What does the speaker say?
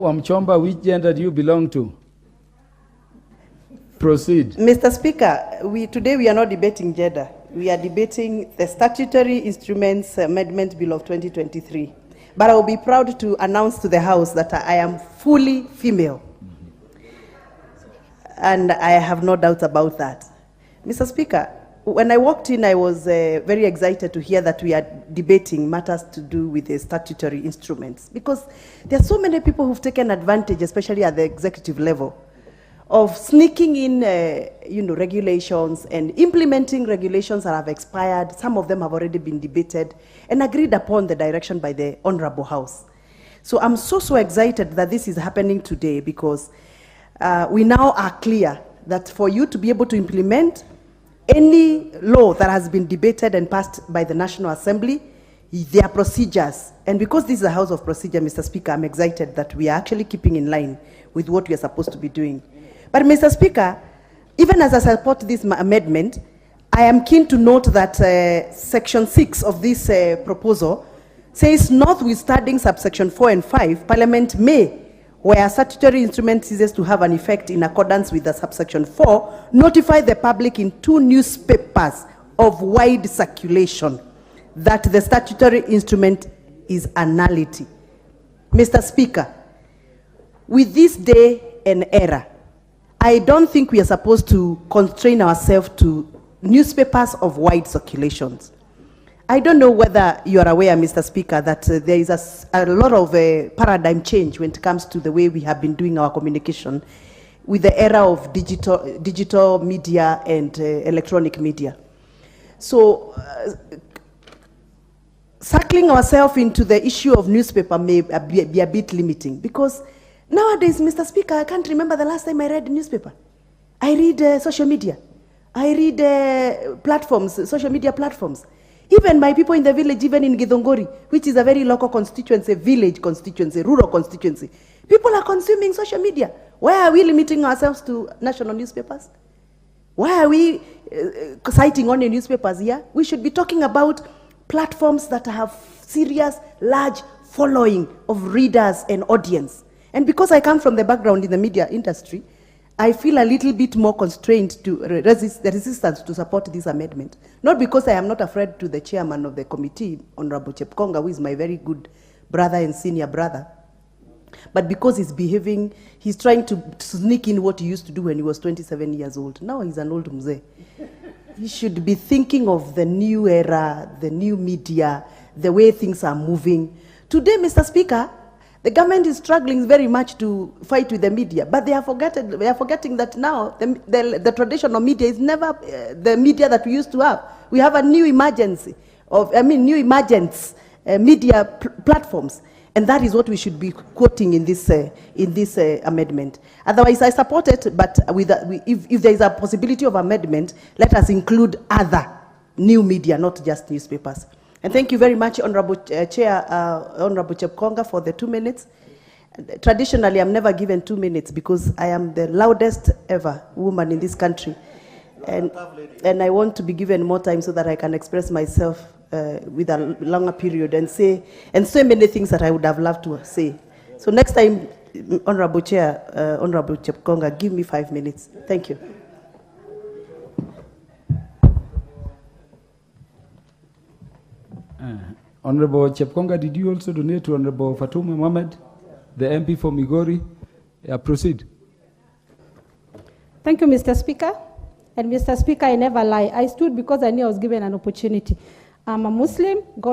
Wamushomba, which gender do you belong to? Proceed. Mr. Speaker, today we are not debating gender. We are debating the Statutory Instruments Amendment Bill of 2023. But I will be proud to announce to the House that I am fully female. And I have no doubt about that. Mr. Speaker, when I walked in, I was very excited to hear that we are debating matters to do with the statutory instruments, because there are so many people who've taken advantage, especially at the executive level, of sneaking in regulations and implementing regulations that have expired. Some of them have already been debated and agreed upon the direction by the Honorable House. So I'm so excited that this is happening today, because we now are clear that for you to be able to implement any law that has been debated and passed by the National Assembly, there are procedures. And because this is a house of procedure, Mr. Speaker, I'm excited that we are actually keeping in line with what we are supposed to be doing. But Mr. Speaker, even as I support this amendment, I am keen to note that Section 6 of this proposal says, notwithstanding subsection 4 and 5, Parliament may, where a statutory instrument ceases to have an effect in accordance with the subsection 4, notify the public in 2 newspapers of wide circulation that the statutory instrument is a nullity. Mr. Speaker, with this day and era, I don't think we are supposed to constrain ourselves to newspapers of wide circulations. I don't know whether you are aware, Mr. Speaker, that there is a lot of paradigm change when it comes to the way we have been doing our communication with the era of digital media and electronic media. So, circling ourselves into the issue of newspaper may be a bit limiting, because nowadays, Mr. Speaker, I can't remember the last time I read a newspaper. I read social media. I read platforms, social media platforms. Even my people in the village, even in Githunguru, which is a very local constituency, village constituency, rural constituency, people are consuming social media. Why are we limiting ourselves to national newspapers? Why are we citing only newspapers here? We should be talking about platforms that have serious, large following of readers and audience. And because I come from the background in the media industry, I feel a little bit more constrained to resist the resistance to support this amendment. Not because I am not afraid to the chairman of the committee, Honorable Chepkonga, who is my very good brother and senior brother, but because he's trying to sneak in what he used to do when he was 27 years old. Now he's an old mzee. He should be thinking of the new era, the new media, the way things are moving. Today, Mr. Speaker, the government is struggling very much to fight with the media, but they are forgetting that now the traditional media is never the media that we used to have. We have a new emergence media platforms, and that is what we should be quoting in this amendment. Otherwise, I support it, but if there is a possibility of amendment, let us include other new media, not just newspapers. And thank you very much, Honorable Chair, Honorable Chepkonga, for the 2 minutes. Traditionally, I'm never given 2 minutes because I am the loudest ever woman in this country. And I want to be given more time so that I can express myself with a longer period and say so many things that I would have loved to say. So next time, Honorable Chair, Honorable Chepkonga, give me 5 minutes. Thank you. Honorable Chepkonga, did you also donate to Honorable Fatuma Mohamed, the MP for Migori? Proceed. Thank you, Mr. Speaker. And Mr. Speaker, I never lie. I stood because I knew I was given an opportunity. I'm a Muslim. God